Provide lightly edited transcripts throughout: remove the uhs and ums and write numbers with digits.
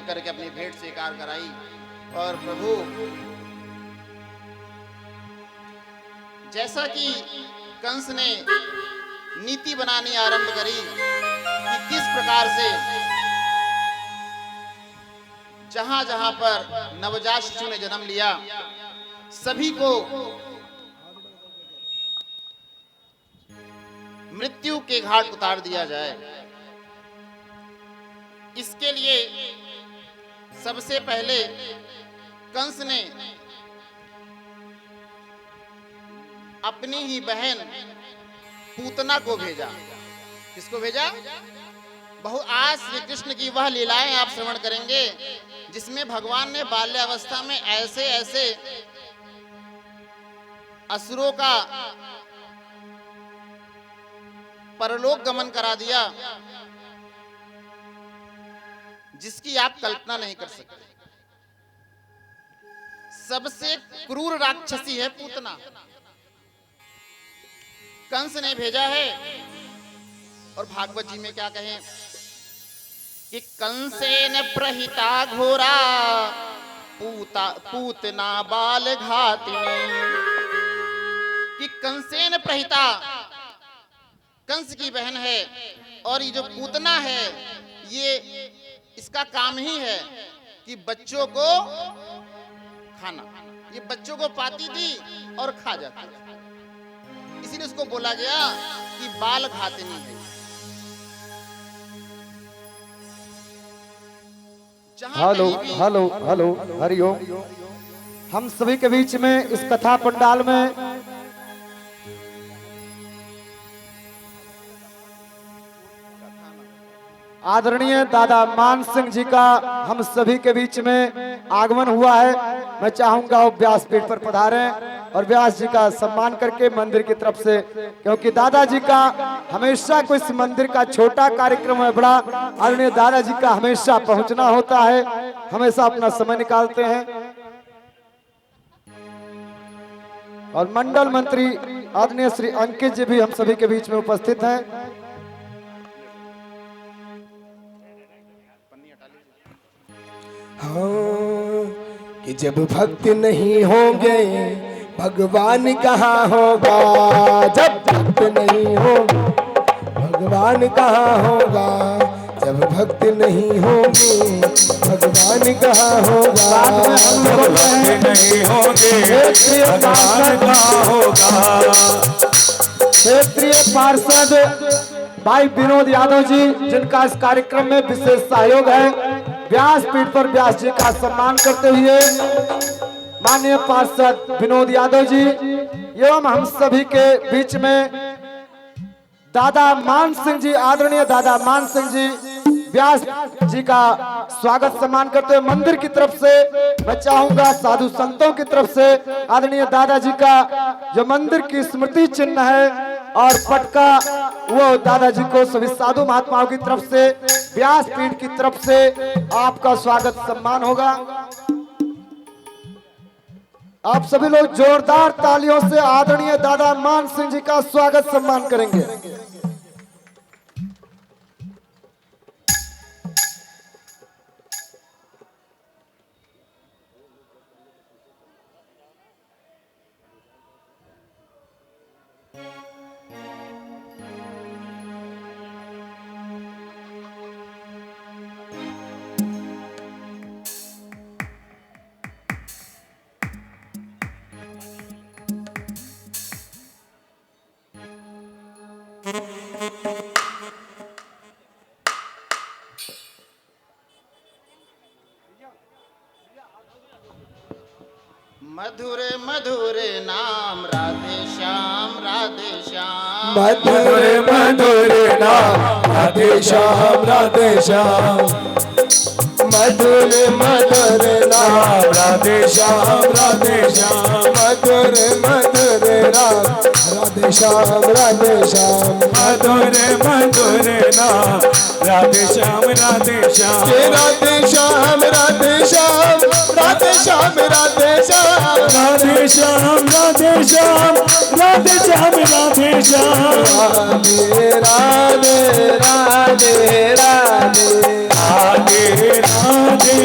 करके अपनी भेंट स्वीकार कराई। और प्रभु जैसा कि कंस ने नीति बनानी आरंभ करी कि किस प्रकार से जहां जहां पर नवजात शिशु ने जन्म लिया सभी को मृत्यु के घाट उतार दिया जाए, इसके लिए सबसे पहले कंस ने अपनी ही बहन पूतना को भेजा। किसको भेजा? आज श्री कृष्ण की वह लीलाएं आप श्रवण करेंगे जिसमें भगवान ने बाल्यावस्था में ऐसे ऐसे असुरों का परलोक गमन करा दिया जिसकी आप कल्पना नहीं कर सकते। सबसे क्रूर राक्षसी है पूतना। कंस ने भेजा है और भागवत जी में क्या कहें कि कंसेन प्रहिता घोरा पूतना बाल घातिनी। कि कंसेन प्रहिता कंस की बहन है और ये जो पूतना है ये इसका काम ही है कि बच्चों को खाना। ये बच्चों को पाती थी और खा जाती, इसीलिए उसको बोला गया कि बाल घातिनी है। Hello hello hello Hariom. हम सभी के बीच में इस कथा पंडाल में आदरणीय दादा मान सिंह जी का हम सभी के बीच में आगमन हुआ है। मैं चाहूंगा वो व्यासपीठ पर पधारें और व्यास जी का सम्मान करके मंदिर की तरफ से, क्योंकि दादाजी का हमेशा कोई इस मंदिर का छोटा कार्यक्रम है बड़ा, आदरणीय दादाजी का हमेशा पहुंचना होता है, हमेशा अपना समय निकालते हैं। और मंडल मंत्री आदरणीय श्री अंकित जी भी हम सभी के बीच में उपस्थित हैं। हाँ, कि जब भक्त नहीं होंगे भगवान कहाँ होगा। जब भक्त नहीं हो भगवान कहाँ होगा। जब भक्त नहीं होंगे भगवान कहाँ होगा। जब भक्त नहीं होंगे भगवान कहाँ होगा। क्षेत्रीय पार्षद भाई विनोद यादव जी जिनका इस कार्यक्रम में विशेष सहयोग है, व्यास पीठ पर व्यास जी का सम्मान करते हुए माननीय पार्षद विनोद यादव जी एवं हम सभी के बीच में दादा मान सिंह जी, आदरणीय दादा मान सिंह जी व्यास जी का स्वागत सम्मान करते हुए मंदिर की तरफ से मैं चाहूंगा साधु संतों की तरफ से आदरणीय दादाजी का जो मंदिर की स्मृति चिन्ह है और पटका वो दादाजी को सभी साधु महात्माओं की तरफ से व्यास पीठ की तरफ से आपका स्वागत सम्मान होगा। आप सभी लोग जोरदार तालियों से आदरणीय दादा मान सिंह जी का स्वागत सम्मान करेंगे। मधुर मधुर नाम राधे श्याम राधे श्याम। मधुर मधुर नाम राधे श्याम राधे श्याम। मधुर मधुर नाम राधे श्याम राधे श्याम। मधुर मधुर नाम राधे श्याम राधे श्याम। मधुर मधुर नाम राधे श्याम राधे श्याम। राधे श्याम राधे श्याम राधे श्याम राधे श्याम। राधे श्याम राधे श्याम राधे श्याम राधे श्याम। राधे राधे राधे राधे राधे राधे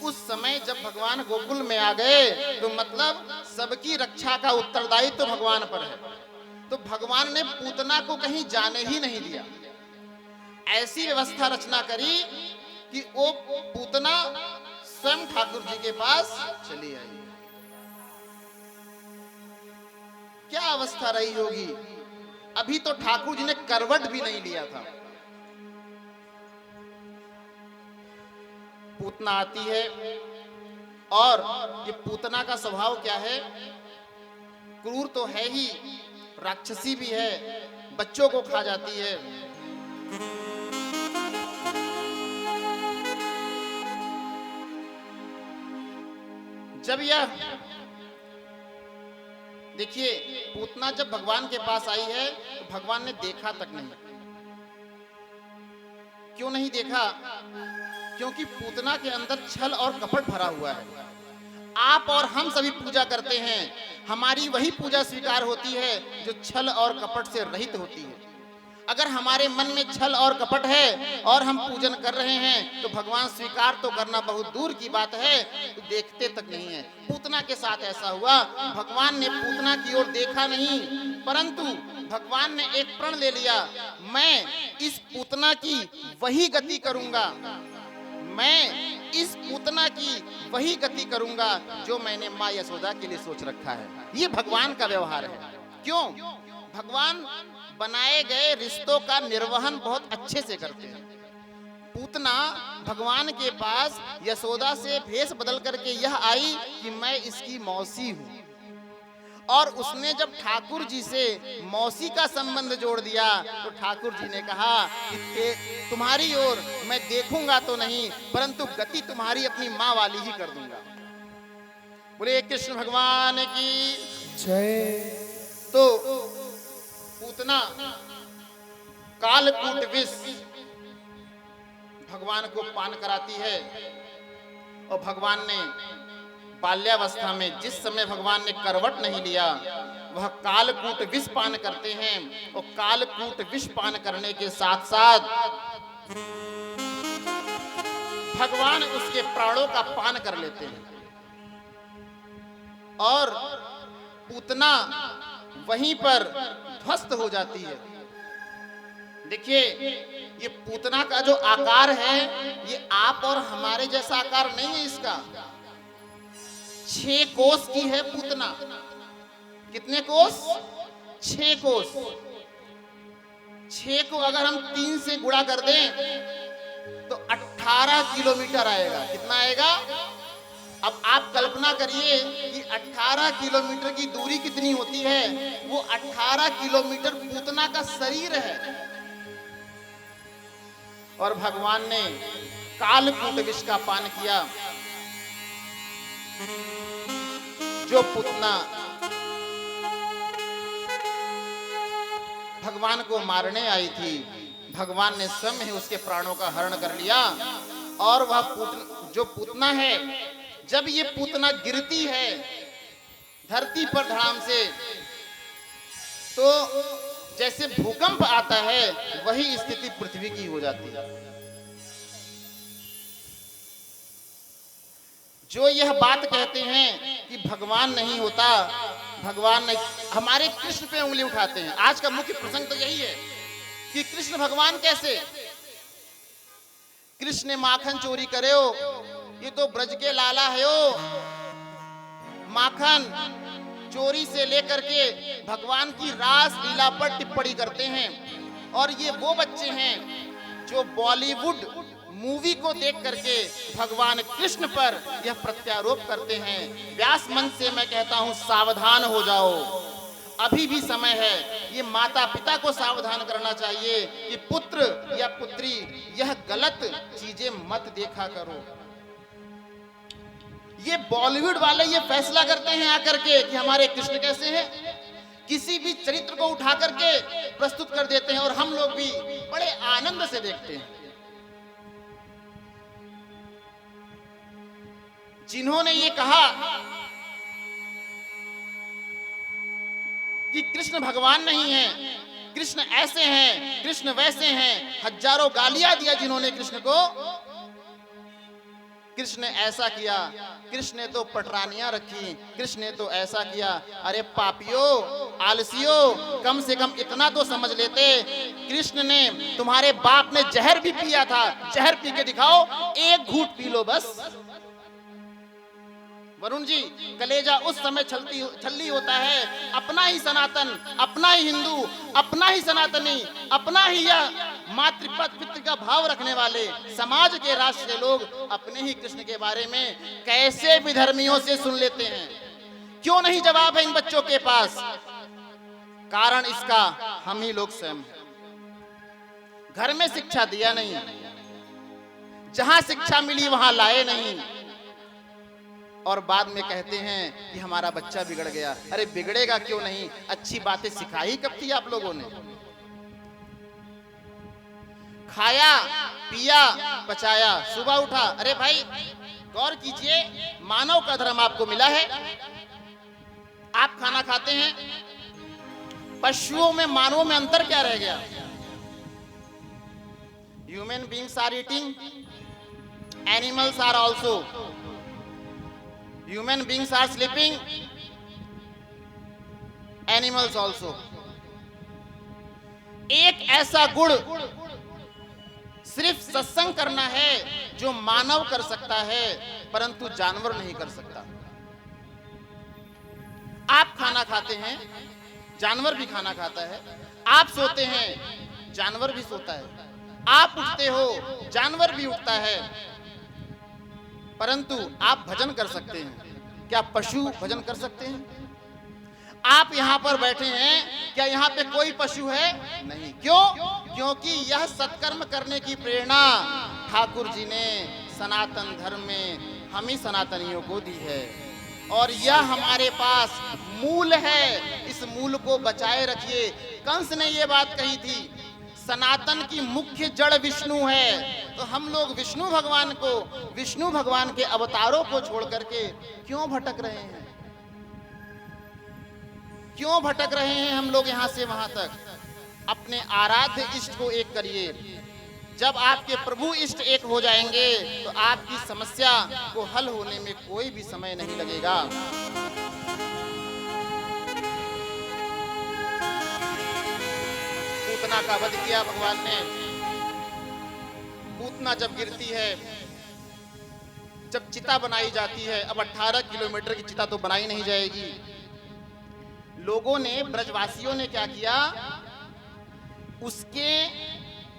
उस समय जब भगवान गोकुल में आ गए तो मतलब सबकी रक्षा का उत्तरदायित्व तो भगवान पर है। तो भगवान ने पूतना को कहीं जाने ही नहीं दिया। ऐसी व्यवस्था रचना करी कि वो पूतना स्वयं ठाकुर जी के पास चली आई। क्या अवस्था रही होगी। अभी तो ठाकुर जी ने करवट भी नहीं लिया था। पूतना आती है और ये पूतना का स्वभाव क्या है, क्रूर तो है ही, राक्षसी भी है, बच्चों को खा जाती है। जब यह देखिए पूतना जब भगवान के पास आई है तो भगवान ने देखा तक नहीं। क्यों नहीं देखा? क्योंकि पूतना के अंदर छल और कपट भरा हुआ है। आप और हम सभी पूजा करते हैं, हमारी वही पूजा स्वीकार होती है जो छल और कपट से रहित होती है। अगर हमारे मन में छल और कपट है और हम पूजन कर रहे हैं तो भगवान स्वीकार तो करना बहुत दूर की बात है, तो देखते तक नहीं है। पूतना के साथ ऐसा हुआ। भगवान ने पूतना की ओर देखा नहीं, परंतु भगवान ने एक प्रण ले लिया, मैं इस पूतना की वही गति करूंगा, मैं इस पूतना की वही गति करूंगा जो मैंने माँ यशोदा के लिए सोच रखा है। ये भगवान का व्यवहार है। क्यों? भगवान बनाए गए रिश्तों का निर्वहन बहुत अच्छे से करते हैं। पूतना भगवान के पास यशोदा से भेष बदल करके यह आई कि मैं इसकी मौसी हूं, और उसने जब ठाकुर जी से मौसी का संबंध जोड़ दिया तो ठाकुर जी ने कहा कि तुम्हारी ओर मैं देखूंगा तो नहीं, परंतु गति तुम्हारी अपनी माँ वाली ही कर दूंगा। बोले कृष्ण भगवान की जय। तो पूतना कालकूट विष भगवान को पान कराती है, और भगवान ने बाल्यावस्था में जिस समय भगवान ने करवट नहीं लिया वह कालकूट विष पान करते हैं, और कालकूट विष पान करने के साथ साथ भगवान उसके प्राणों का पान कर लेते हैं, और पूतना वहीं पर ध्वस्त हो जाती है। देखिए ये पूतना का जो आकार है ये आप और हमारे जैसा आकार नहीं है इसका। 6 कोस की है पूतना। कितने कोस? 6 कोस। 6 को अगर हम 3 से गुणा कर दें तो 18 किलोमीटर आएगा। कितना आएगा? अब आप कल्पना करिए कि 18 किलोमीटर की दूरी कितनी होती है। वो 18 किलोमीटर पूतना का शरीर है, और भगवान ने कालकूट विष का पान किया। जो पूतना भगवान को मारने आई थी, भगवान ने स्वयं ही उसके प्राणों का हरण कर लिया। और वह जो पूतना है, जब ये पूतना गिरती है धरती पर धड़ाम से, तो जैसे भूकंप आता है वही स्थिति पृथ्वी की हो जाती है। जो यह बात कहते हैं कि भगवान नहीं होता, भगवान नहीं, हमारे कृष्ण पे उंगली उठाते हैं। आज का मुख्य प्रसंग तो यही है कि कृष्ण भगवान कैसे? कृष्ण ने माखन चोरी करे हो, ये तो ब्रज के लाला है हो। माखन चोरी से लेकर के भगवान की रास लीला पर टिप्पणी करते हैं, और ये वो बच्चे हैं जो बॉलीवुड मूवी को देख करके भगवान कृष्ण पर यह प्रत्यारोप करते हैं। व्यास मंच से मैं कहता हूं सावधान हो जाओ, अभी भी समय है। ये माता पिता को सावधान करना चाहिए कि पुत्र या पुत्री यह गलत चीजें मत देखा करो। ये बॉलीवुड वाले ये फैसला करते हैं आकर के कि हमारे कृष्ण कैसे हैं, किसी भी चरित्र को उठा करके प्रस्तुत कर देते हैं, और हम लोग भी बड़े आनंद से देखते हैं। जिन्होंने ये कहा कि कृष्ण भगवान नहीं है, कृष्ण ऐसे हैं, कृष्ण वैसे हैं, हजारों गालियां दिया जिन्होंने कृष्ण को, कृष्ण ने ऐसा किया, कृष्ण ने तो पटरानियां रखी, कृष्ण ने तो ऐसा किया। अरे पापियों, आलसियों, कम से कम इतना तो समझ लेते, कृष्ण ने, तुम्हारे बाप ने जहर भी पिया था, जहर पी के दिखाओ, एक घूंट पी लो बस। वरुण जी, कलेजा उस समय छल्ली होता है, अपना ही सनातन, अपना ही हिंदू, अपना ही सनातनी, अपना ही यह मातृपद पितृ का भाव रखने वाले समाज के, राष्ट्र के लोग अपने ही कृष्ण के बारे में कैसे विधर्मियों से सुन लेते हैं। क्यों नहीं जवाब है इन बच्चों के पास? कारण इसका हम ही लोग स्वयं हैं। घर में शिक्षा दिया नहीं, जहां शिक्षा मिली वहां लाए नहीं, और बाद में कहते हैं कि हमारा बच्चा बिगड़ गया। अरे बिगड़ेगा क्यों नहीं? अच्छी बातें सिखाई कब थी आप लोगों ने? खाया, पिया, पचाया, सुबह उठा। अरे भाई गौर कीजिए, मानव का धर्म आपको मिला है, आप खाना खाते हैं, पशुओं में मानवों में अंतर क्या रह गया? Human beings are eating, animals are also. Human beings are sleeping, animals also. एक ऐसा गुण सिर्फ सत्संग करना है जो मानव कर सकता है, परंतु जानवर नहीं कर सकता। आप खाना खाते हैं, जानवर भी खाना खाता है। आप सोते हैं, जानवर भी सोता है। आप उठते हो, जानवर भी उठता है। परंतु आप भजन कर सकते हैं, क्या पशु भजन कर सकते हैं? आप यहाँ पर बैठे हैं, क्या यहाँ पे कोई पशु है? नहीं। क्यों? क्योंकि यह सत्कर्म करने की प्रेरणा ठाकुर जी ने सनातन धर्म में हम ही सनातनियों को दी है, और यह हमारे पास मूल है। इस मूल को बचाए रखिए। कंस ने यह बात कही थी, सनातन की मुख्य जड़ विष्णु है। तो हम लोग विष्णु भगवान को, विष्णु भगवान के अवतारों को छोड़ करके क्यों भटक रहे हैं? क्यों भटक रहे हैं हम लोग यहाँ से वहां तक? अपने आराध्य इष्ट को एक करिए। जब आपके प्रभु इष्ट एक हो जाएंगे तो आपकी समस्या को हल होने में कोई भी समय नहीं लगेगा। पूतना का वध किया भगवान ने। पूतना जब गिरती है, जब चिता बनाई जाती है, अब 18 किलोमीटर की चिता तो बनाई नहीं जाएगी। लोगों ने, ब्रजवासियों ने क्या किया, उसके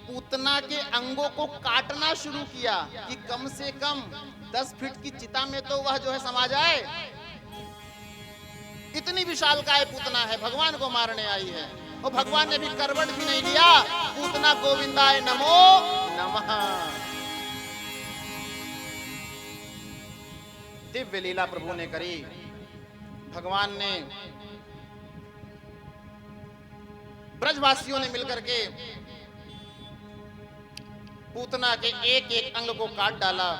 पूतना के अंगों को काटना शुरू किया कि कम से कम 10 फीट की चिता में तो वह जो है समा जाए। इतनी विशालकाय पूतना है, भगवान को मारने आई है, और भगवान ने भी करवट भी नहीं लिया। पूतना गोविंदाय नमो नमः। दिव्य लीला प्रभु ने करी। भगवान ने, ब्रजवासियों ने मिलकर के पूतना के एक एक अंग को काट डाला,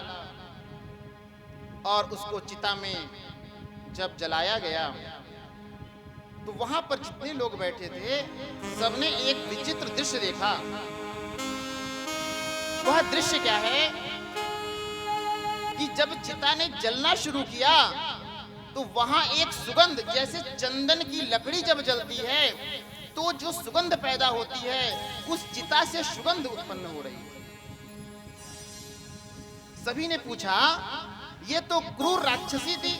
और उसको चिता में जब जलाया गया तो वहां पर जितने लोग बैठे थे सबने एक विचित्र दृश्य देखा। वह दृश्य क्या है कि जब चिता ने जलना शुरू किया तो वहां एक सुगंध, जैसे चंदन की लकड़ी जब जलती है तो जो सुगंध पैदा होती है, उस चिता से सुगंध उत्पन्न हो रही है। सभी ने पूछा, ये तो क्रूर राक्षसी थी,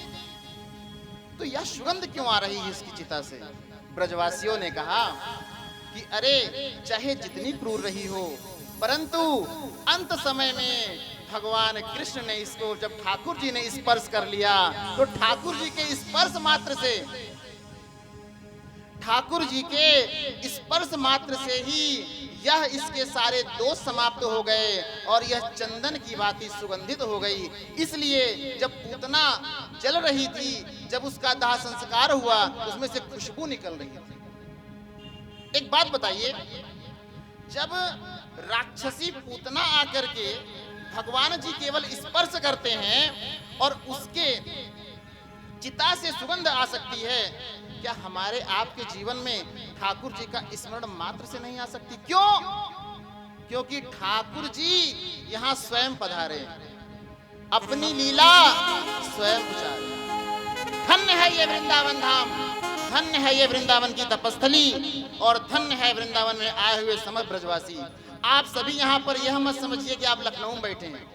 तो यह सुगंध क्यों आ रही है इसकी चिता से? ब्रजवासियों ने कहा कि अरे, चाहे जितनी क्रूर रही हो, परंतु अंत समय में भगवान कृष्ण ने इसको, जब ठाकुर जी ने स्पर्श कर लिया, तो ठाकुर जी के स्पर्श मात्र से, ठाकुर जी के स्पर्श मात्र से ही यह इसके सारे दोष समाप्त हो गए और यह चंदन की भांति सुगंधित हो गई। इसलिए जब पूतना जल रही थी, जब उसका दाह संस्कार हुआ, उसमें से खुशबू निकल रही थी। एक बात बताइए, जब राक्षसी पूतना आकर के भगवान जी केवल स्पर्श करते हैं और उसके चिता से सुगंध आ सकती है, क्या हमारे आपके जीवन में ठाकुर जी का स्मरण मात्र से नहीं आ सकती? क्यों? क्योंकि ठाकुर जी यहाँ स्वयं पधारे। अपनी लीला स्वयं उचारे। धन्य है ये वृंदावन धाम, धन्य है ये वृंदावन की तपस्थली, और धन्य है वृंदावन में आए हुए समस्त ब्रजवासी। आप सभी यहाँ पर यह मत समझिए कि आप लखनऊ में बैठे हैं,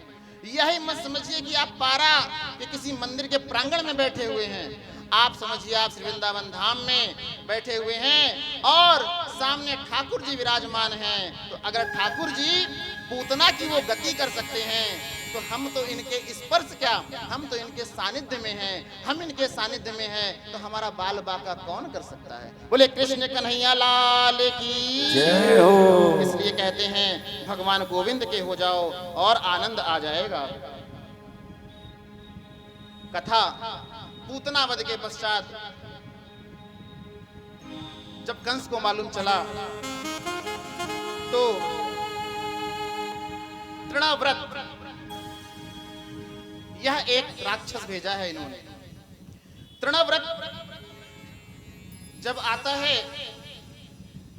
यही मत समझिए कि आप पारा के किसी मंदिर के प्रांगण में बैठे हुए हैं। आप समझिए आप श्री वृंदावन धाम में बैठे हुए हैं और सामने ठाकुर जी विराजमान हैं। तो अगर ठाकुर जी पूतना की वो गति कर सकते हैं, तो हम तो इनके स्पर्श क्या, हम तो इनके सानिध्य में हैं। हम इनके सानिध्य में हैं तो हमारा बाल बाका कौन कर सकता है। बोले कृष्ण कन्हैया लाल की जय हो। इसलिए कहते हैं भगवान गोविंद के हो जाओ और आनंद आ जाएगा। कथा पूतना वध के पश्चात जब कंस को मालूम चला तो तृणाव्रत, यह एक राक्षस भेजा है इन्होंने। तृणाव्रत जब आता है,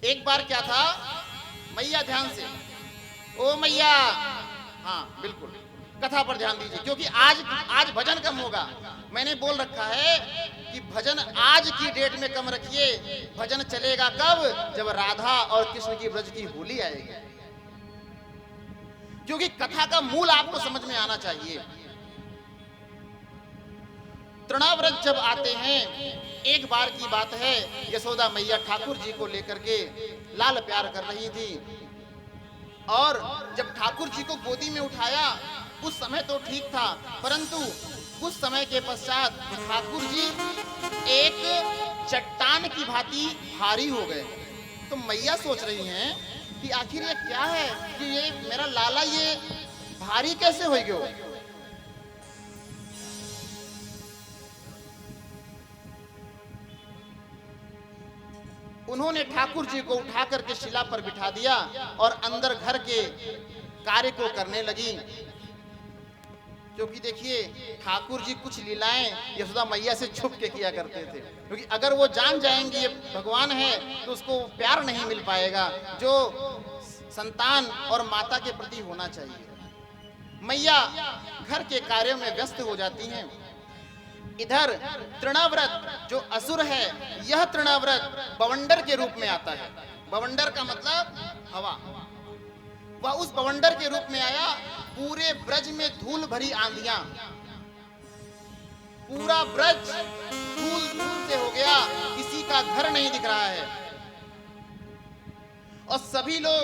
एक बार क्या था, मैया ध्यान से, ओ मैया, हाँ बिल्कुल कथा पर ध्यान दीजिए, क्योंकि आज भजन कम होगा। मैंने बोल रखा है कि भजन आज की डेट में कम रखिए, भजन चलेगा कब, जब राधा और कृष्ण की ब्रज की होली आएगी, क्योंकि कथा का मूल आपको समझ में आना चाहिए। तृणाव्रत जब आते हैं, एक बार की बात है, यशोदा मैया ठाकुर जी को लेकर के लाल प्यार कर रही थी, और जब ठाकुर जी को गोदी में उठाया उस समय तो ठीक था, परंतु कुछ समय के पश्चात ठाकुर जी एक चट्टान की भांति भारी हो गए। तो मैया सोच रही हैं कि आखिर ये क्या है कि ये मेरा लाला ये भारी कैसे हो गयो। उन्होंने ठाकुर जी को उठा करके शिला पर बिठा दिया और अंदर घर के कार्य को करने लगी। क्योंकि देखिए ठाकुर जी कुछ लीलाएं यशोदा मैया से छुप के किया करते थे, क्योंकि अगर वो जान जाएंगे ये भगवान है तो उसको प्यार नहीं मिल पाएगा जो संतान और माता के प्रति होना चाहिए। मैया घर के कार्यों में व्यस्त हो जाती हैं। इधर तृणाव्रत जो असुर है, यह तृणाव्रत बवंडर के रूप में आता है। बवंडर का मतलब हवा। वह उस बवंडर के रूप में आया। पूरे ब्रज में धूल भरी आंधियां, पूरा ब्रज धूल धूल से हो गया, किसी का घर नहीं दिख रहा है और सभी लोग